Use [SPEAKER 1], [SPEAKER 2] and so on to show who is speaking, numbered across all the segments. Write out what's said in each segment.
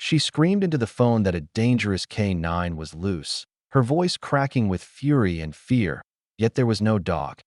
[SPEAKER 1] She screamed into the phone that a dangerous K9 was loose, her voice cracking with fury and fear, yet there was no dog.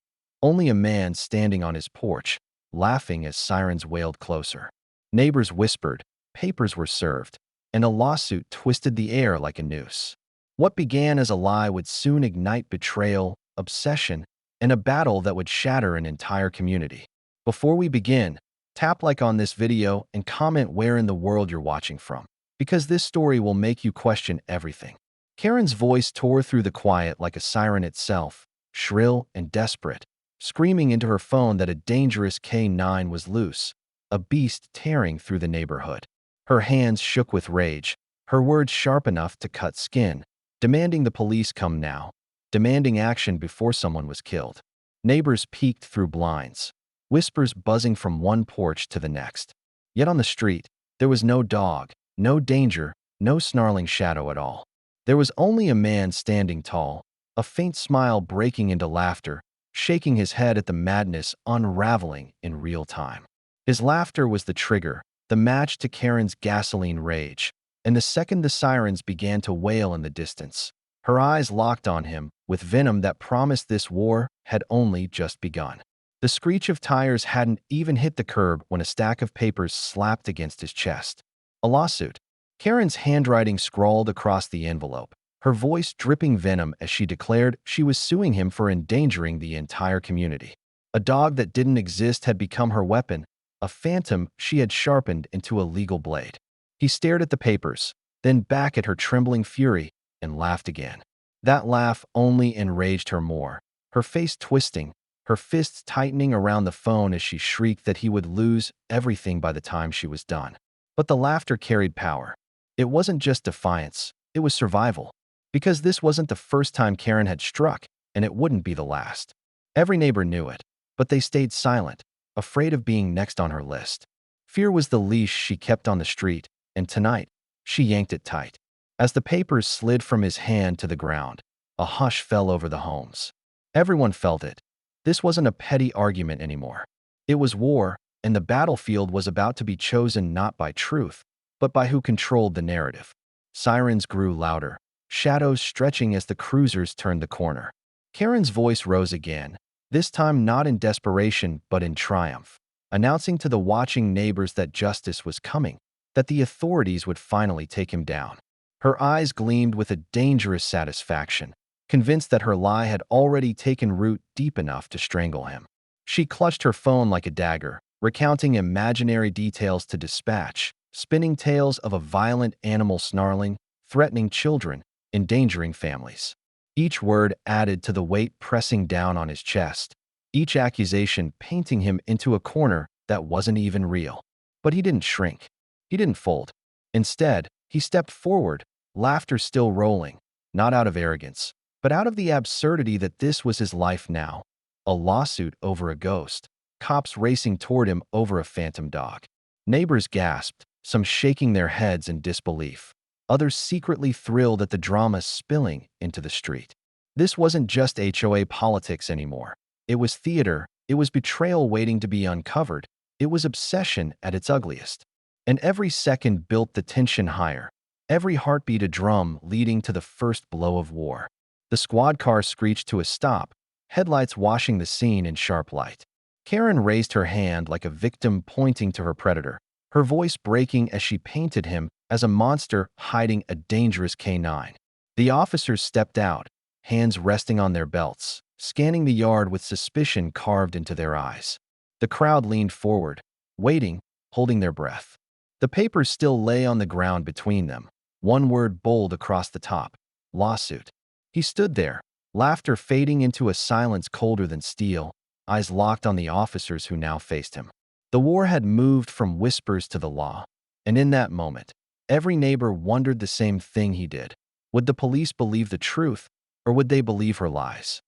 [SPEAKER 1] Only a man standing on his porch, laughing as sirens wailed closer. Neighbors whispered, papers were served, and a lawsuit twisted the air like a noose. What began as a lie would soon ignite betrayal, obsession, and a battle that would shatter an entire community. Before we begin, tap like on this video and comment where in the world you're watching from, because this story will make you question everything. Karen's voice tore through the quiet like a siren itself, shrill and desperate, screaming into her phone that a dangerous K9 was loose, a beast tearing through the neighborhood. Her hands shook with rage, her words sharp enough to cut skin, demanding the police come now, demanding action before someone was killed. Neighbors peeked through blinds, whispers buzzing from one porch to the next. Yet on the street, there was no dog, no danger, no snarling shadow at all. There was only a man standing tall, a faint smile breaking into laughter, shaking his head at the madness unraveling in real time. His laughter was the trigger, the match to Karen's gasoline rage, and the second the sirens began to wail in the distance, her eyes locked on him with venom that promised this war had only just begun. The screech of tires hadn't even hit the curb when a stack of papers slapped against his chest. A lawsuit. Karen's handwriting scrawled across the envelope, her voice dripping venom as she declared she was suing him for endangering the entire community. A dog that didn't exist had become her weapon, a phantom she had sharpened into a legal blade. He stared at the papers, then back at her trembling fury, and laughed again. That laugh only enraged her more, her face twisting, her fists tightening around the phone as she shrieked that he would lose everything by the time she was done. But the laughter carried power. It wasn't just defiance, it was survival. Because this wasn't the first time Karen had struck, and it wouldn't be the last. Every neighbor knew it, but they stayed silent, afraid of being next on her list. Fear was the leash she kept on the street, and tonight, she yanked it tight. As the papers slid from his hand to the ground, a hush fell over the homes. Everyone felt it. This wasn't a petty argument anymore. It was war, and the battlefield was about to be chosen not by truth, but by who controlled the narrative. Sirens grew louder, shadows stretching as the cruisers turned the corner. Karen's voice rose again, this time not in desperation but in triumph, announcing to the watching neighbors that justice was coming, that the authorities would finally take him down. Her eyes gleamed with a dangerous satisfaction, convinced that her lie had already taken root deep enough to strangle him. She clutched her phone like a dagger, recounting imaginary details to dispatch, spinning tales of a violent animal snarling, threatening children, endangering families. Each word added to the weight pressing down on his chest, each accusation painting him into a corner that wasn't even real. But he didn't shrink. He didn't fold. Instead, he stepped forward, laughter still rolling, not out of arrogance, but out of the absurdity that this was his life now. A lawsuit over a ghost, cops racing toward him over a phantom dog. Neighbors gasped, some shaking their heads in disbelief, others secretly thrilled at the drama spilling into the street. This wasn't just HOA politics anymore. It was theater, it was betrayal waiting to be uncovered, it was obsession at its ugliest. And every second built the tension higher, every heartbeat a drum leading to the first blow of war. The squad car screeched to a stop, headlights washing the scene in sharp light. Karen raised her hand like a victim pointing to her predator, her voice breaking as she painted him as a monster hiding a dangerous K9. The officers stepped out, hands resting on their belts, scanning the yard with suspicion carved into their eyes. The crowd leaned forward, waiting, holding their breath. The papers still lay on the ground between them, one word bold across the top: lawsuit. He stood there, laughter fading into a silence colder than steel, eyes locked on the officers who now faced him. The war had moved from whispers to the law, and in that moment, every neighbor wondered the same thing he did. Would the police believe the truth, or would they believe her lies?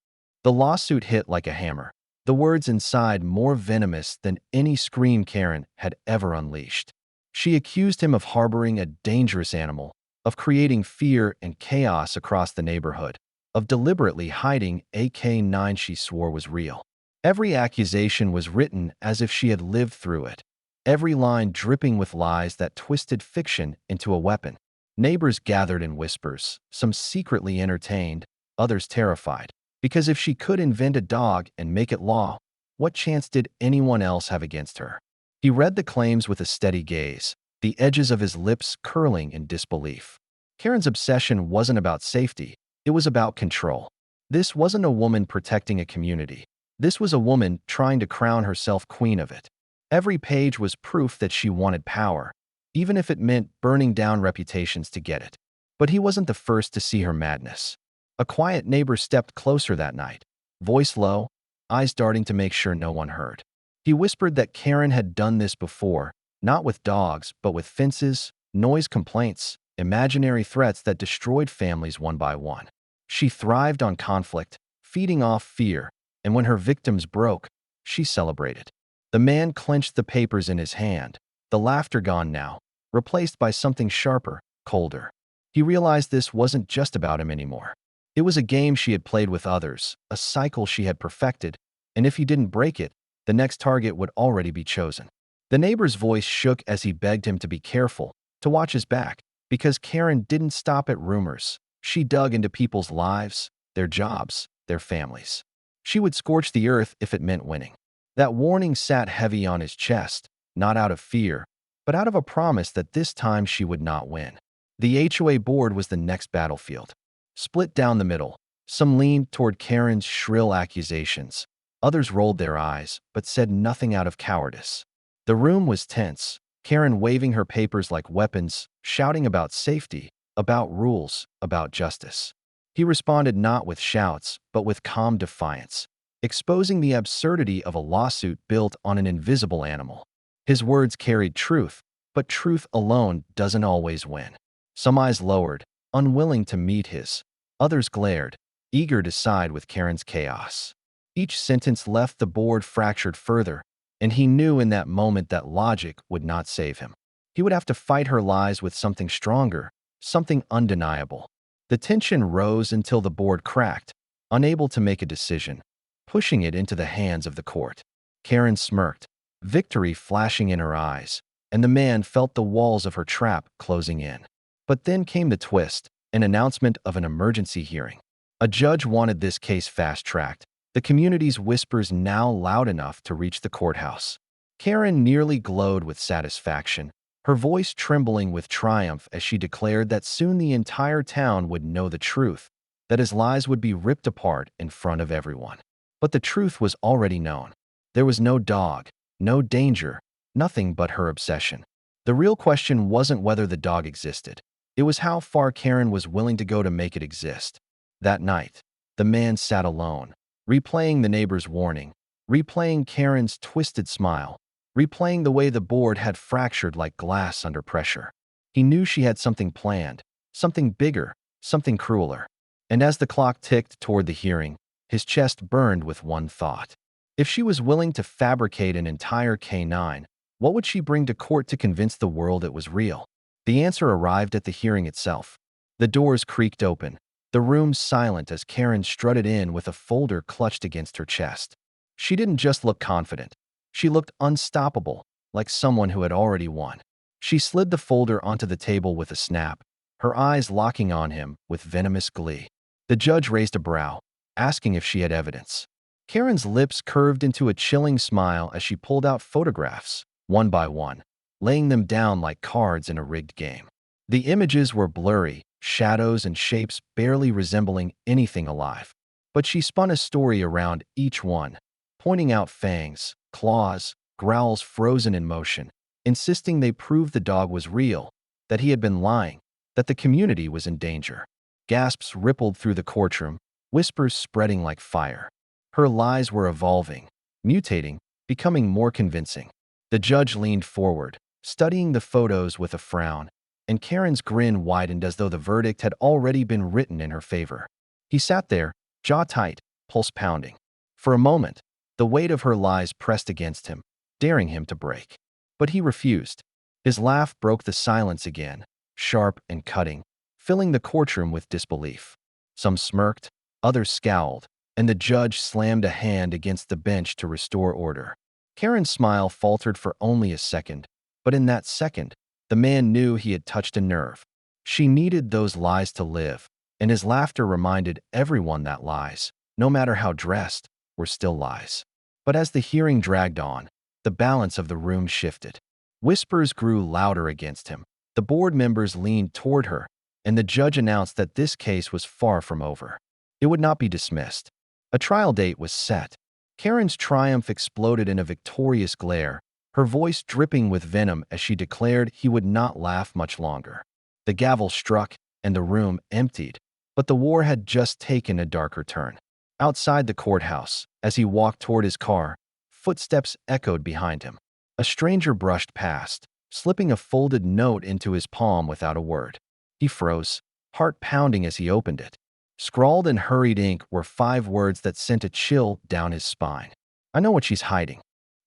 [SPEAKER 1] The lawsuit hit like a hammer, the words inside more venomous than any scream Karen had ever unleashed. She accused him of harboring a dangerous animal, of creating fear and chaos across the neighborhood, of deliberately hiding a K9 she swore was real. Every accusation was written as if she had lived through it, every line dripping with lies that twisted fiction into a weapon. Neighbors gathered in whispers, some secretly entertained, others terrified. Because if she could invent a dog and make it law, what chance did anyone else have against her? He read the claims with a steady gaze, the edges of his lips curling in disbelief. Karen's obsession wasn't about safety, it was about control. This wasn't a woman protecting a community. This was a woman trying to crown herself queen of it. Every page was proof that she wanted power, even if it meant burning down reputations to get it. But he wasn't the first to see her madness. A quiet neighbor stepped closer that night, voice low, eyes darting to make sure no one heard. He whispered that Karen had done this before, not with dogs, but with fences, noise complaints, imaginary threats that destroyed families one by one. She thrived on conflict, feeding off fear, and when her victims broke, she celebrated. The man clenched the papers in his hand, the laughter gone now, replaced by something sharper, colder. He realized this wasn't just about him anymore. It was a game she had played with others, a cycle she had perfected, and if he didn't break it, the next target would already be chosen. The neighbor's voice shook as he begged him to be careful, to watch his back, because Karen didn't stop at rumors. She dug into people's lives, their jobs, their families. She would scorch the earth if it meant winning. That warning sat heavy on his chest, not out of fear, but out of a promise that this time she would not win. The HOA board was the next battlefield. Split down the middle, some leaned toward Karen's shrill accusations. Others rolled their eyes, but said nothing out of cowardice. The room was tense, Karen waving her papers like weapons, shouting about safety, about rules, about justice. He responded not with shouts, but with calm defiance, exposing the absurdity of a lawsuit built on an invisible animal. His words carried truth, but truth alone doesn't always win. Some eyes lowered, unwilling to meet his. Others glared, eager to side with Karen's chaos. Each sentence left the board fractured further, and he knew in that moment that logic would not save him. He would have to fight her lies with something stronger, something undeniable. The tension rose until the board cracked, unable to make a decision, pushing it into the hands of the court. Karen smirked, victory flashing in her eyes, and the man felt the walls of her trap closing in. But then came the twist, an announcement of an emergency hearing. A judge wanted this case fast-tracked, the community's whispers now loud enough to reach the courthouse. Karen nearly glowed with satisfaction, her voice trembling with triumph as she declared that soon the entire town would know the truth, that his lies would be ripped apart in front of everyone. But the truth was already known. There was no dog, no danger, nothing but her obsession. The real question wasn't whether the dog existed. It was how far Karen was willing to go to make it exist. That night, the man sat alone, replaying the neighbor's warning, replaying Karen's twisted smile, replaying the way the board had fractured like glass under pressure. He knew she had something planned, something bigger, something crueler. And as the clock ticked toward the hearing, his chest burned with one thought. If she was willing to fabricate an entire K9, what would she bring to court to convince the world it was real? The answer arrived at the hearing itself. The doors creaked open, the room silent as Karen strutted in with a folder clutched against her chest. She didn't just look confident. She looked unstoppable, like someone who had already won. She slid the folder onto the table with a snap, her eyes locking on him with venomous glee. The judge raised a brow, asking if she had evidence. Karen's lips curved into a chilling smile as she pulled out photographs, one by one, laying them down like cards in a rigged game. The images were blurry, shadows and shapes barely resembling anything alive. But she spun a story around each one, pointing out fangs, claws, growls frozen in motion, insisting they prove the dog was real, that he had been lying, that the community was in danger. Gasps rippled through the courtroom, whispers spreading like fire. Her lies were evolving, mutating, becoming more convincing. The judge leaned forward, studying the photos with a frown, and Karen's grin widened as though the verdict had already been written in her favor. He sat there, jaw tight, pulse pounding. For a moment, the weight of her lies pressed against him, daring him to break. But he refused. His laugh broke the silence again, sharp and cutting, filling the courtroom with disbelief. Some smirked, others scowled, and the judge slammed a hand against the bench to restore order. Karen's smile faltered for only a second, but in that second, the man knew he had touched a nerve. She needed those lies to live, and his laughter reminded everyone that lies, no matter how dressed, were still lies. But as the hearing dragged on, the balance of the room shifted. Whispers grew louder against him. The board members leaned toward her, and the judge announced that this case was far from over. It would not be dismissed. A trial date was set. Karen's triumph exploded in a victorious glare, her voice dripping with venom as she declared he would not laugh much longer. The gavel struck, and the room emptied, but the war had just taken a darker turn. Outside the courthouse, as he walked toward his car, footsteps echoed behind him. A stranger brushed past, slipping a folded note into his palm without a word. He froze, heart pounding as he opened it. Scrawled in hurried ink were 5 words that sent a chill down his spine. "I know what she's hiding."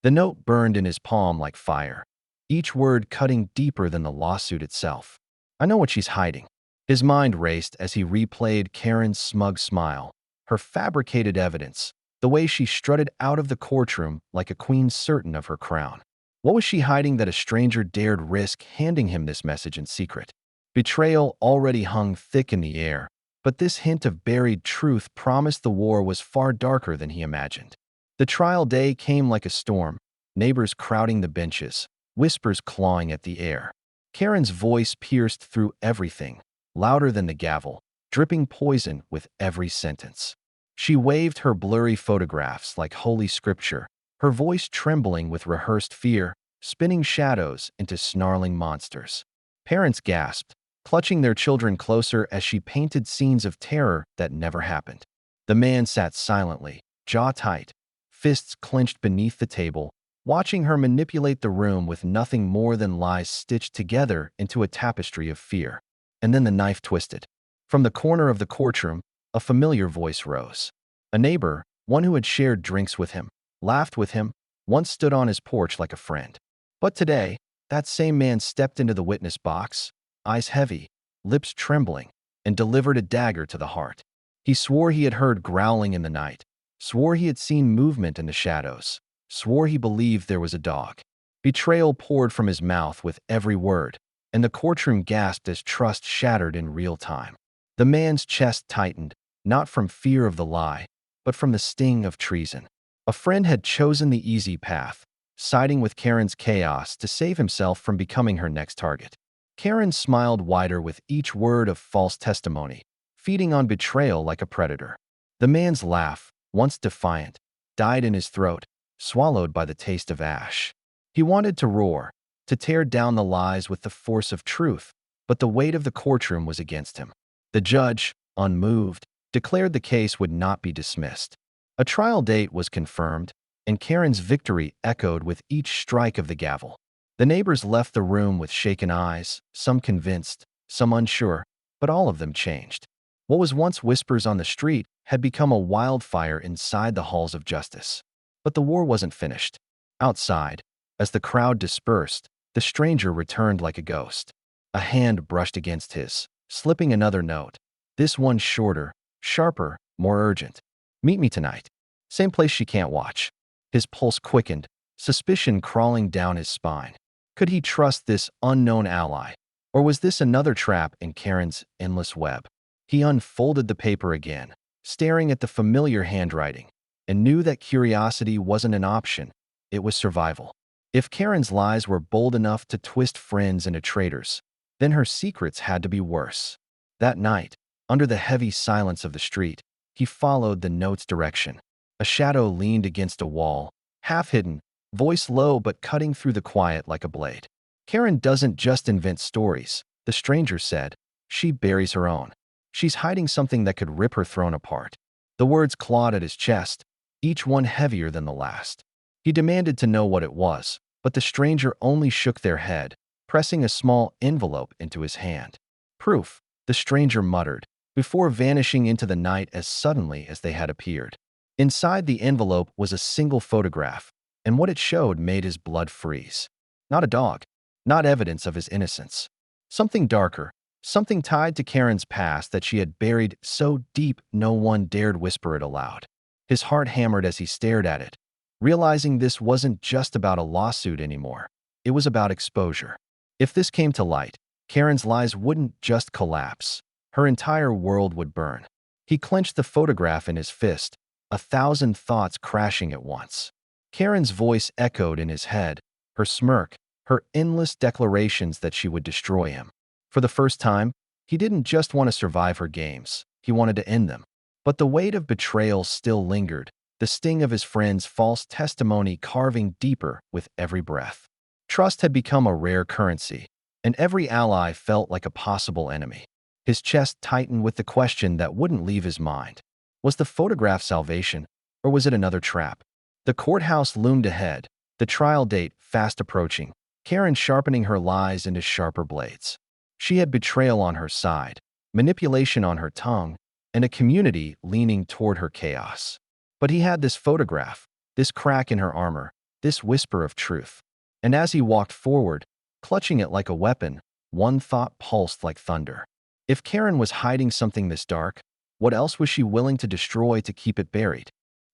[SPEAKER 1] The note burned in his palm like fire, each word cutting deeper than the lawsuit itself. "I know what she's hiding." His mind raced as he replayed Karen's smug smile, her fabricated evidence, the way she strutted out of the courtroom like a queen certain of her crown. What was she hiding that a stranger dared risk handing him this message in secret? Betrayal already hung thick in the air, but this hint of buried truth promised the war was far darker than he imagined. The trial day came like a storm, neighbors crowding the benches, whispers clawing at the air. Karen's voice pierced through everything, louder than the gavel, dripping poison with every sentence. She waved her blurry photographs like holy scripture, her voice trembling with rehearsed fear, spinning shadows into snarling monsters. Parents gasped, clutching their children closer as she painted scenes of terror that never happened. The man sat silently, jaw tight, fists clenched beneath the table, watching her manipulate the room with nothing more than lies stitched together into a tapestry of fear. And then the knife twisted. From the corner of the courtroom, a familiar voice rose. A neighbor, one who had shared drinks with him, laughed with him, once stood on his porch like a friend. But today, that same man stepped into the witness box, eyes heavy, lips trembling, and delivered a dagger to the heart. He swore he had heard growling in the night, swore he had seen movement in the shadows, swore he believed there was a dog. Betrayal poured from his mouth with every word, and the courtroom gasped as trust shattered in real time. The man's chest tightened, not from fear of the lie, but from the sting of treason. A friend had chosen the easy path, siding with Karen's chaos to save himself from becoming her next target. Karen smiled wider with each word of false testimony, feeding on betrayal like a predator. The man's laugh, once defiant, died in his throat, swallowed by the taste of ash. He wanted to roar, to tear down the lies with the force of truth, but the weight of the courtroom was against him. The judge, unmoved, declared the case would not be dismissed. A trial date was confirmed, and Karen's victory echoed with each strike of the gavel. The neighbors left the room with shaken eyes, some convinced, some unsure, but all of them changed. What was once whispers on the street had become a wildfire inside the halls of justice. But the war wasn't finished. Outside, as the crowd dispersed, the stranger returned like a ghost. A hand brushed against his, slipping another note. This one shorter, sharper, more urgent. "Meet me tonight. Same place she can't watch." His pulse quickened, suspicion crawling down his spine. Could he trust this unknown ally? Or was this another trap in Karen's endless web? He unfolded the paper again, staring at the familiar handwriting, and knew that curiosity wasn't an option, it was survival. If Karen's lies were bold enough to twist friends into traitors, then her secrets had to be worse. That night, under the heavy silence of the street, he followed the note's direction. A shadow leaned against a wall, half hidden, voice low but cutting through the quiet like a blade. "Karen doesn't just invent stories," the stranger said. "She buries her own. She's hiding something that could rip her throne apart." The words clawed at his chest, each one heavier than the last. He demanded to know what it was, but the stranger only shook their head, pressing a small envelope into his hand. "Proof," the stranger muttered, before vanishing into the night as suddenly as they had appeared. Inside the envelope was a single photograph, and what it showed made his blood freeze. Not a dog, not evidence of his innocence. Something darker, something tied to Karen's past that she had buried so deep no one dared whisper it aloud. His heart hammered as he stared at it. realizing this wasn't just about a lawsuit anymore. It was about exposure. If this came to light, Karen's lies wouldn't just collapse. Her entire world would burn. He clenched the photograph in his fist, 1,000 thoughts crashing at once. Karen's voice echoed in his head, her smirk, her endless declarations that she would destroy him. For the first time, he didn't just want to survive her games, he wanted to end them. But the weight of betrayal still lingered, the sting of his friend's false testimony carving deeper with every breath. Trust had become a rare currency, and every ally felt like a possible enemy. His chest tightened with the question that wouldn't leave his mind. Was the photograph salvation, or was it another trap? The courthouse loomed ahead, the trial date fast approaching, Karen sharpening her lies into sharper blades. She had betrayal on her side, manipulation on her tongue, and a community leaning toward her chaos. But he had this photograph, this crack in her armor, this whisper of truth. And as he walked forward, clutching it like a weapon, one thought pulsed like thunder. If Karen was hiding something this dark, what else was she willing to destroy to keep it buried?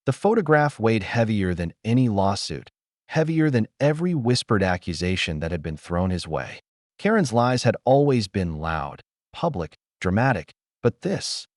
[SPEAKER 1] The photograph weighed heavier than any lawsuit, heavier than every whispered accusation that had been thrown his way. Karen's lies had always been loud, public, dramatic, but this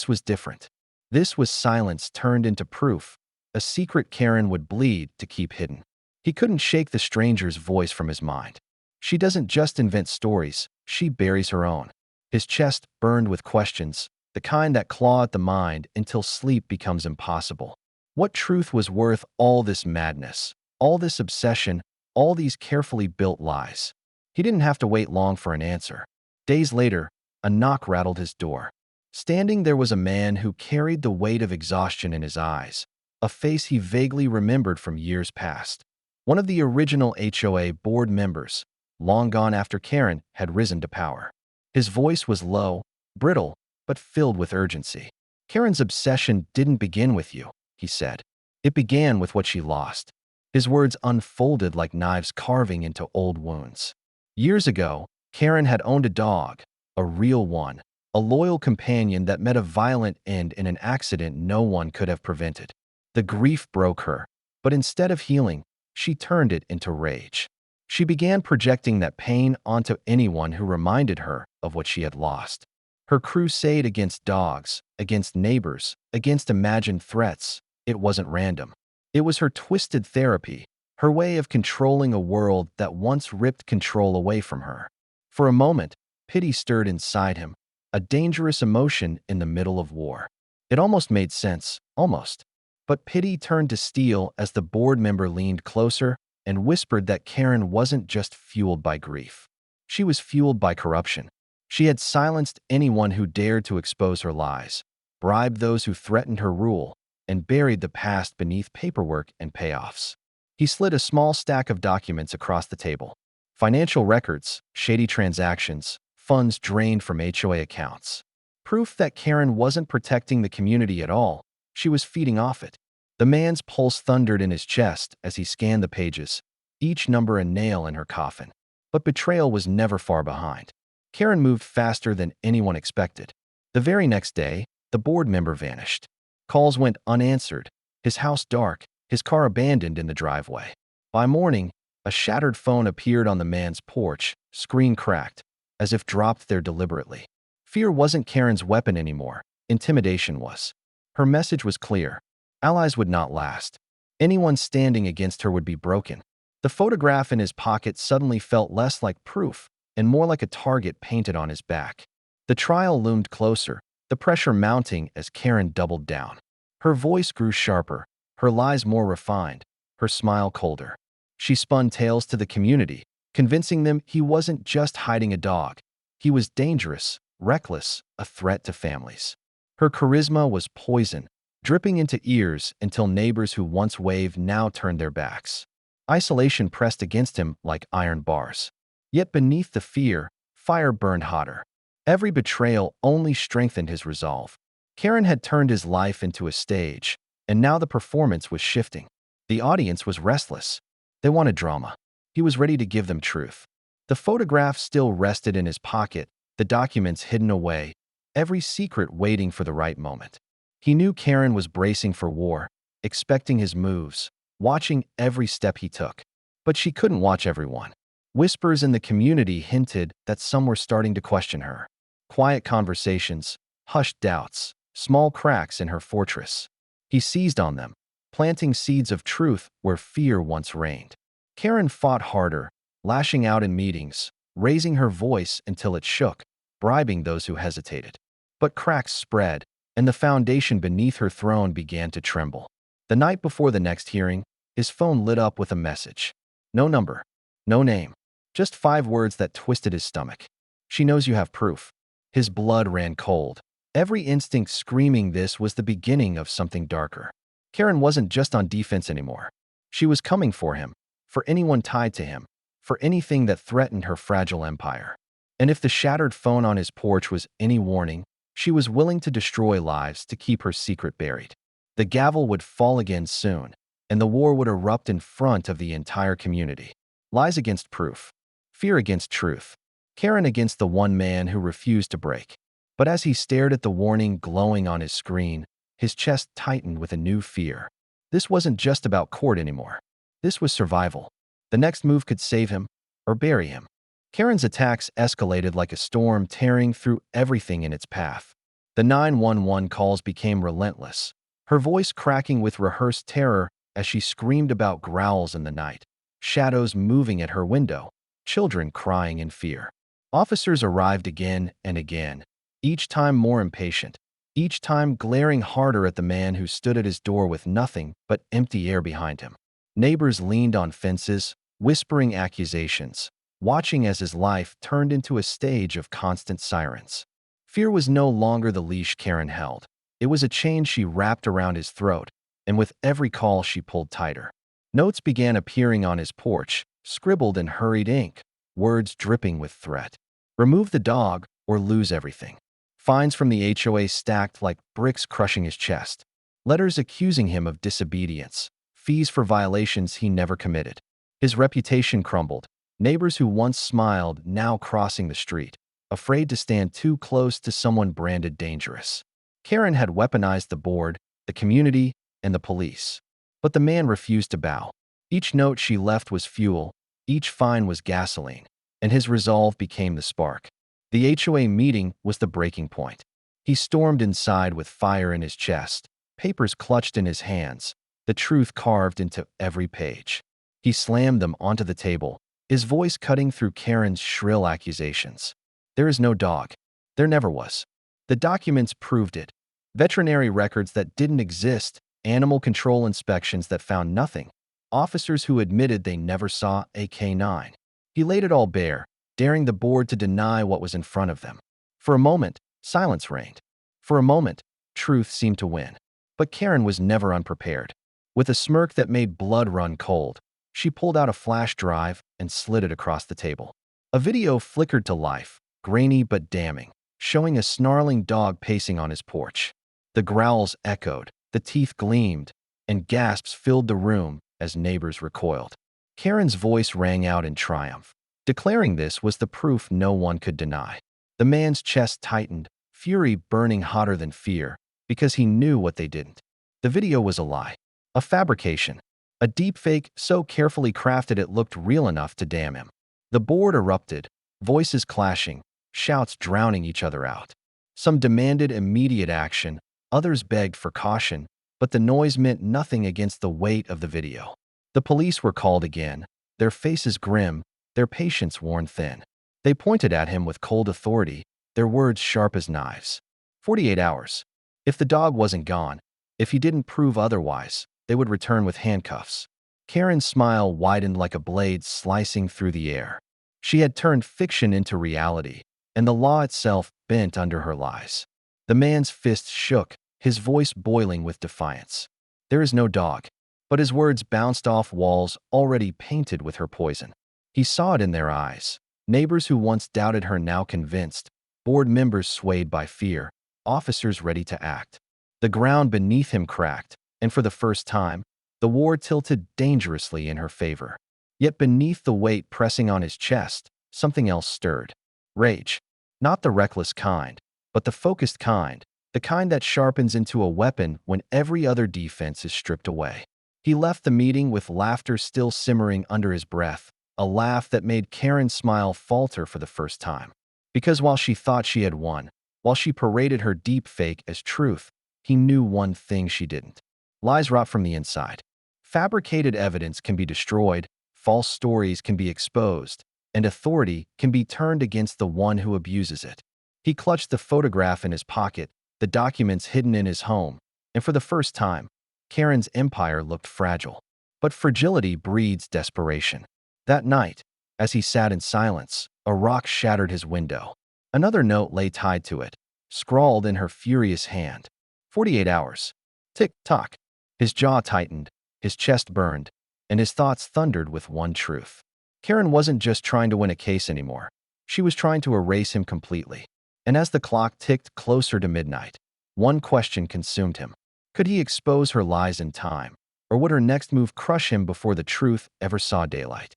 [SPEAKER 1] was different. This was silence turned into proof, a secret Karen would bleed to keep hidden. He couldn't shake the stranger's voice from his mind. She doesn't just invent stories, she buries her own. His chest burned with questions, the kind that claw at the mind until sleep becomes impossible. What truth was worth all this madness, all this obsession, all these carefully built lies? He didn't have to wait long for an answer. Days later, a knock rattled his door. Standing there was a man who carried the weight of exhaustion in his eyes, a face he vaguely remembered from years past. One of the original HOA board members, long gone after Karen had risen to power. His voice was low, brittle, but filled with urgency. Karen's obsession didn't begin with you, he said. It began with what she lost. His words unfolded like knives carving into old wounds. Years ago, Karen had owned a dog, a real one, a loyal companion that met a violent end in an accident no one could have prevented. The grief broke her, but instead of healing, she turned it into rage. She began projecting that pain onto anyone who reminded her of what she had lost. Her crusade against dogs, against neighbors, against imagined threats, it wasn't random. It was her twisted therapy, her way of controlling a world that once ripped control away from her. For a moment, pity stirred inside him, a dangerous emotion in the middle of war. It almost made sense, almost. But pity turned to steel as the board member leaned closer and whispered that Karen wasn't just fueled by grief. She was fueled by corruption. She had silenced anyone who dared to expose her lies, bribed those who threatened her rule, and buried the past beneath paperwork and payoffs. He slid a small stack of documents across the table. Financial records, shady transactions, funds drained from HOA accounts. Proof that Karen wasn't protecting the community at all, she was feeding off it. The man's pulse thundered in his chest as he scanned the pages, each number a nail in her coffin. But betrayal was never far behind. Karen moved faster than anyone expected. The very next day, the board member vanished. Calls went unanswered, his house dark, his car abandoned in the driveway. By morning, a shattered phone appeared on the man's porch, screen cracked, as if dropped there deliberately. Fear wasn't Karen's weapon anymore, intimidation was. Her message was clear. Allies would not last. Anyone standing against her would be broken. The photograph in his pocket suddenly felt less like proof and more like a target painted on his back. The trial loomed closer, the pressure mounting as Karen doubled down. Her voice grew sharper, her lies more refined, her smile colder. She spun tales to the community, convincing them he wasn't just hiding a dog. He was dangerous, reckless, a threat to families. Her charisma was poison, dripping into ears until neighbors who once waved now turned their backs. Isolation pressed against him like iron bars. Yet beneath the fear, fire burned hotter. Every betrayal only strengthened his resolve. Karen had turned his life into a stage, and now the performance was shifting. The audience was restless. They wanted drama. He was ready to give them truth. The photograph still rested in his pocket, the documents hidden away, every secret waiting for the right moment. He knew Karen was bracing for war, expecting his moves, watching every step he took. But she couldn't watch everyone. Whispers in the community hinted that some were starting to question her. Quiet conversations, hushed doubts, small cracks in her fortress. He seized on them, planting seeds of truth where fear once reigned. Karen fought harder, lashing out in meetings, raising her voice until it shook, bribing those who hesitated. But cracks spread, and the foundation beneath her throne began to tremble. The night before the next hearing, his phone lit up with a message. No number, no name, just 5 words that twisted his stomach. She knows you have proof. His blood ran cold, every instinct screaming this was the beginning of something darker. Karen wasn't just on defense anymore. She was coming for him, for anyone tied to him, for anything that threatened her fragile empire. And if the shattered phone on his porch was any warning, she was willing to destroy lives to keep her secret buried. The gavel would fall again soon, and the war would erupt in front of the entire community. Lies against proof, fear against truth, Karen against the one man who refused to break. But as he stared at the warning glowing on his screen, his chest tightened with a new fear. This wasn't just about court anymore. This was survival. The next move could save him or bury him. Karen's attacks escalated like a storm, tearing through everything in its path. The 911 calls became relentless, her voice cracking with rehearsed terror as she screamed about growls in the night, shadows moving at her window, children crying in fear. Officers arrived again and again, each time more impatient, each time glaring harder at the man who stood at his door with nothing but empty air behind him. Neighbors leaned on fences, whispering accusations, watching as his life turned into a stage of constant sirens. Fear was no longer the leash Karen held. It was a chain she wrapped around his throat, and with every call she pulled tighter. Notes began appearing on his porch, scribbled in hurried ink, words dripping with threat. Remove the dog or lose everything. Fines from the HOA stacked like bricks, crushing his chest. Letters accusing him of disobedience, fees for violations he never committed. His reputation crumbled. Neighbors who once smiled now crossing the street, afraid to stand too close to someone branded dangerous. Karen had weaponized the board, the community, and the police. But the man refused to bow. Each note she left was fuel, each fine was gasoline, and his resolve became the spark. The HOA meeting was the breaking point. He stormed inside with fire in his chest, papers clutched in his hands, the truth carved into every page. He slammed them onto the table, his voice cutting through Karen's shrill accusations. There is no dog. There never was. The documents proved it. Veterinary records that didn't exist, animal control inspections that found nothing, officers who admitted they never saw a K9. He laid it all bare, daring the board to deny what was in front of them. For a moment, silence reigned. For a moment, truth seemed to win. But Karen was never unprepared. With a smirk that made blood run cold, she pulled out a flash drive and slid it across the table. A video flickered to life, grainy but damning, showing a snarling dog pacing on his porch. The growls echoed, the teeth gleamed, and gasps filled the room as neighbors recoiled. Karen's voice rang out in triumph, declaring this was the proof no one could deny. The man's chest tightened, fury burning hotter than fear, because he knew what they didn't. The video was a lie, a fabrication, a deepfake so carefully crafted it looked real enough to damn him. The board erupted, voices clashing, shouts drowning each other out. Some demanded immediate action, others begged for caution, but the noise meant nothing against the weight of the video. The police were called again, their faces grim, their patience worn thin. They pointed at him with cold authority, their words sharp as knives. 48 hours. If the dog wasn't gone, if he didn't prove otherwise, they would return with handcuffs. Karen's smile widened like a blade slicing through the air. She had turned fiction into reality, and the law itself bent under her lies. The man's fist shook, his voice boiling with defiance. There is no dog. But his words bounced off walls already painted with her poison. He saw it in their eyes. Neighbors who once doubted her now convinced, board members swayed by fear, officers ready to act. The ground beneath him cracked, and for the first time, the war tilted dangerously in her favor. Yet beneath the weight pressing on his chest, something else stirred. Rage. Not the reckless kind, but the focused kind, the kind that sharpens into a weapon when every other defense is stripped away. He left the meeting with laughter still simmering under his breath, a laugh that made Karen's smile falter for the first time. Because while she thought she had won, while she paraded her deep fake as truth, he knew one thing she didn't. Lies rot from the inside. Fabricated evidence can be destroyed, false stories can be exposed, and authority can be turned against the one who abuses it. He clutched the photograph in his pocket, the documents hidden in his home, and for the first time, Karen's empire looked fragile. But fragility breeds desperation. That night, as he sat in silence, a rock shattered his window. Another note lay tied to it, scrawled in her furious hand. 48 hours. Tick-tock. His jaw tightened, his chest burned, and his thoughts thundered with one truth. Karen wasn't just trying to win a case anymore. She was trying to erase him completely. And as the clock ticked closer to midnight, one question consumed him. Could he expose her lies in time, or would her next move crush him before the truth ever saw daylight?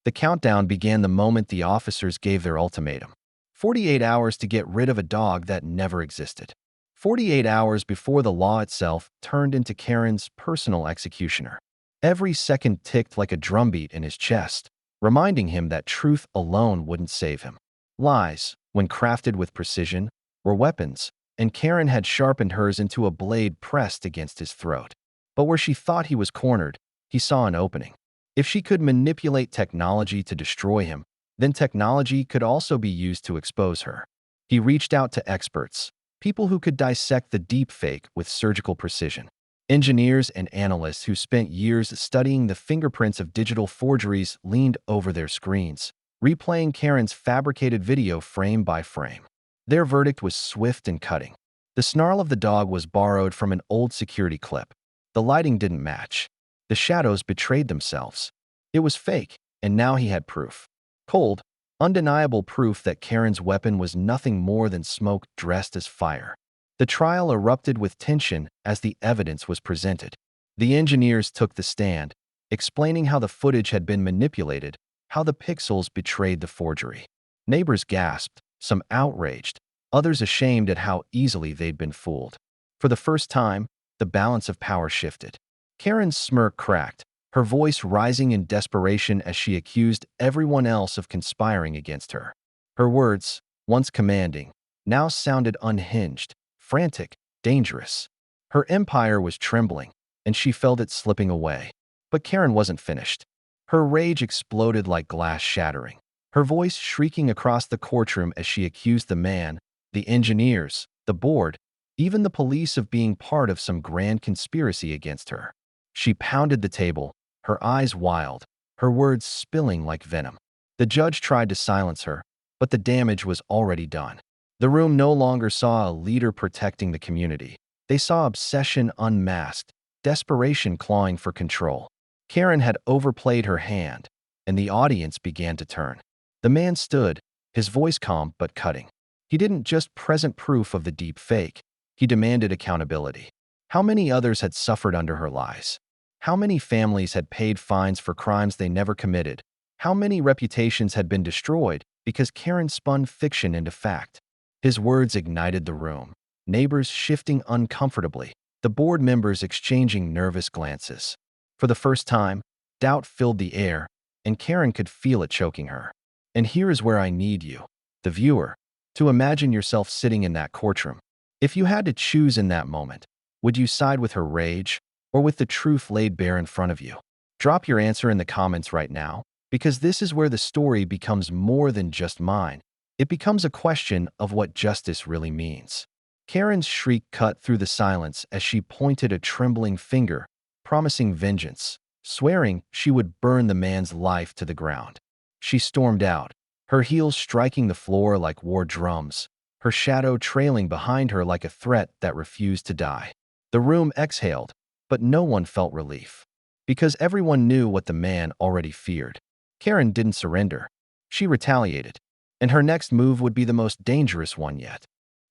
[SPEAKER 1] The countdown began the moment the officers gave their ultimatum. 48 hours to get rid of a dog that never existed. 48 hours before the law itself turned into Karen's personal executioner. Every second ticked like a drumbeat in his chest, reminding him that truth alone wouldn't save him. Lies, when crafted with precision, were weapons, and Karen had sharpened hers into a blade pressed against his throat. But where she thought he was cornered, he saw an opening. If she could manipulate technology to destroy him, then technology could also be used to expose her. He reached out to experts, people who could dissect the deepfake with surgical precision. Engineers and analysts who spent years studying the fingerprints of digital forgeries leaned over their screens, replaying Karen's fabricated video frame by frame. Their verdict was swift and cutting. The snarl of the dog was borrowed from an old security clip. The lighting didn't match. The shadows betrayed themselves. It was fake, and now he had proof. Cold, undeniable proof that Karen's weapon was nothing more than smoke dressed as fire. The trial erupted with tension as the evidence was presented. The engineers took the stand, explaining how the footage had been manipulated, how the pixels betrayed the forgery. Neighbors gasped, some outraged, others ashamed at how easily they'd been fooled. For the first time, the balance of power shifted. Karen's smirk cracked, her voice rising in desperation as she accused everyone else of conspiring against her. Her words, once commanding, now sounded unhinged, frantic, dangerous. Her empire was trembling, and she felt it slipping away. But Karen wasn't finished. Her rage exploded like glass shattering, her voice shrieking across the courtroom as she accused the man, the engineers, the board, even the police of being part of some grand conspiracy against her. She pounded the table, her eyes wild, her words spilling like venom. The judge tried to silence her, but the damage was already done. The room no longer saw a leader protecting the community. They saw obsession unmasked, desperation clawing for control. Karen had overplayed her hand, and the audience began to turn. The man stood, his voice calm but cutting. He didn't just present proof of the deep fake. He demanded accountability. How many others had suffered under her lies? How many families had paid fines for crimes they never committed? How many reputations had been destroyed because Karen spun fiction into fact? His words ignited the room, neighbors shifting uncomfortably, the board members exchanging nervous glances. For the first time, doubt filled the air, and Karen could feel it choking her. And here is where I need you, the viewer, to imagine yourself sitting in that courtroom. If you had to choose in that moment, would you side with her rage or with the truth laid bare in front of you? Drop your answer in the comments right now, because this is where the story becomes more than just mine. It becomes a question of what justice really means. Karen's shriek cut through the silence as she pointed a trembling finger, promising vengeance, swearing she would burn the man's life to the ground. She stormed out, her heels striking the floor like war drums, her shadow trailing behind her like a threat that refused to die. The room exhaled, but no one felt relief, because everyone knew what the man already feared. Karen didn't surrender. She retaliated, and her next move would be the most dangerous one yet.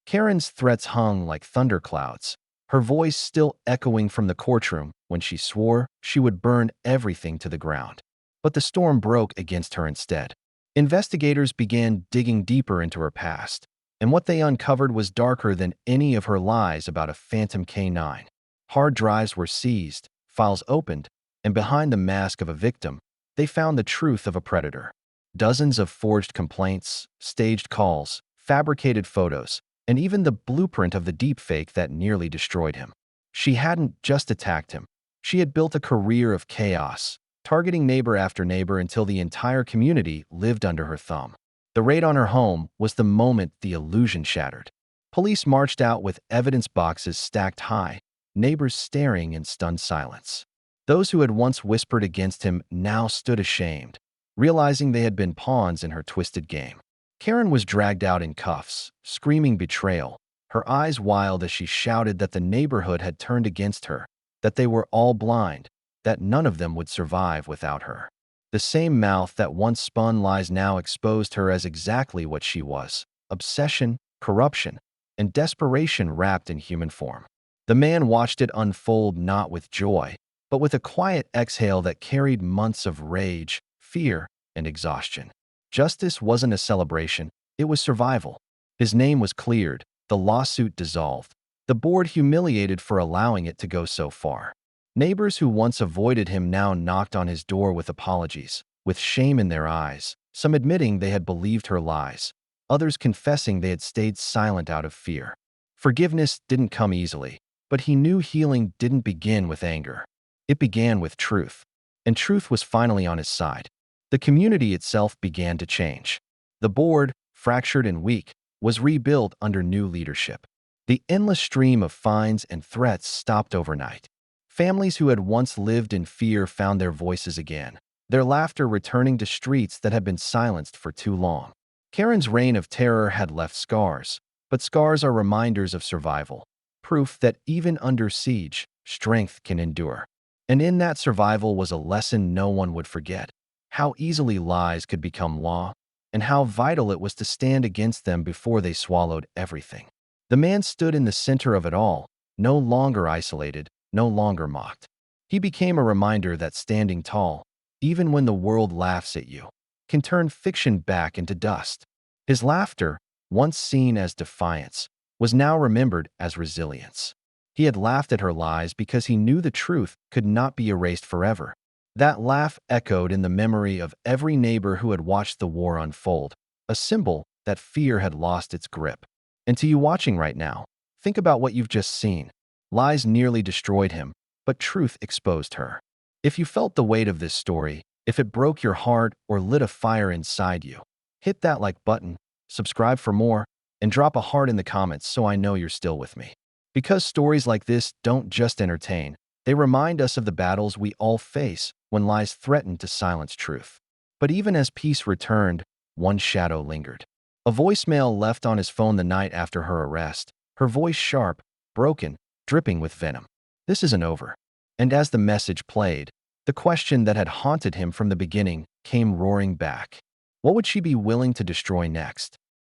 [SPEAKER 1] Karen's threats hung like thunderclouds, her voice still echoing from the courtroom when she swore she would burn everything to the ground. But the storm broke against her instead. Investigators began digging deeper into her past, and what they uncovered was darker than any of her lies about a phantom K9. Hard drives were seized, files opened, and behind the mask of a victim, they found the truth of a predator. Dozens of forged complaints, staged calls, fabricated photos, and even the blueprint of the deepfake that nearly destroyed him. She hadn't just attacked him. She had built a career of chaos, targeting neighbor after neighbor until the entire community lived under her thumb. The raid on her home was the moment the illusion shattered. Police marched out with evidence boxes stacked high, neighbors staring in stunned silence. Those who had once whispered against him now stood ashamed, realizing they had been pawns in her twisted game. Karen was dragged out in cuffs, screaming betrayal, her eyes wild as she shouted that the neighborhood had turned against her, that they were all blind, that none of them would survive without her. The same mouth that once spun lies now exposed her as exactly what she was: obsession, corruption, and desperation wrapped in human form. The man watched it unfold not with joy, but with a quiet exhale that carried months of rage, fear, and exhaustion. Justice wasn't a celebration, it was survival. His name was cleared, the lawsuit dissolved, the board humiliated for allowing it to go so far. Neighbors who once avoided him now knocked on his door with apologies, with shame in their eyes, some admitting they had believed her lies, others confessing they had stayed silent out of fear. Forgiveness didn't come easily, but he knew healing didn't begin with anger. It began with truth, and truth was finally on his side. The community itself began to change. The board, fractured and weak, was rebuilt under new leadership. The endless stream of fines and threats stopped overnight. Families who had once lived in fear found their voices again, their laughter returning to streets that had been silenced for too long. Karen's reign of terror had left scars, but scars are reminders of survival, proof that even under siege, strength can endure. And in that survival was a lesson no one would forget: how easily lies could become law, and how vital it was to stand against them before they swallowed everything. The man stood in the center of it all, no longer isolated, no longer mocked. He became a reminder that standing tall, even when the world laughs at you, can turn fiction back into dust. His laughter, once seen as defiance, was now remembered as resilience. He had laughed at her lies because he knew the truth could not be erased forever. That laugh echoed in the memory of every neighbor who had watched the war unfold, a symbol that fear had lost its grip. And to you watching right now, think about what you've just seen. Lies nearly destroyed him, but truth exposed her. If you felt the weight of this story, if it broke your heart or lit a fire inside you, hit that like button, subscribe for more, and drop a heart in the comments so I know you're still with me. Because stories like this don't just entertain, they remind us of the battles we all face when lies threaten to silence truth. But even as peace returned, one shadow lingered. A voicemail left on his phone the night after her arrest, her voice sharp, broken, dripping with venom. This isn't over. And as the message played, the question that had haunted him from the beginning came roaring back. What would she be willing to destroy next?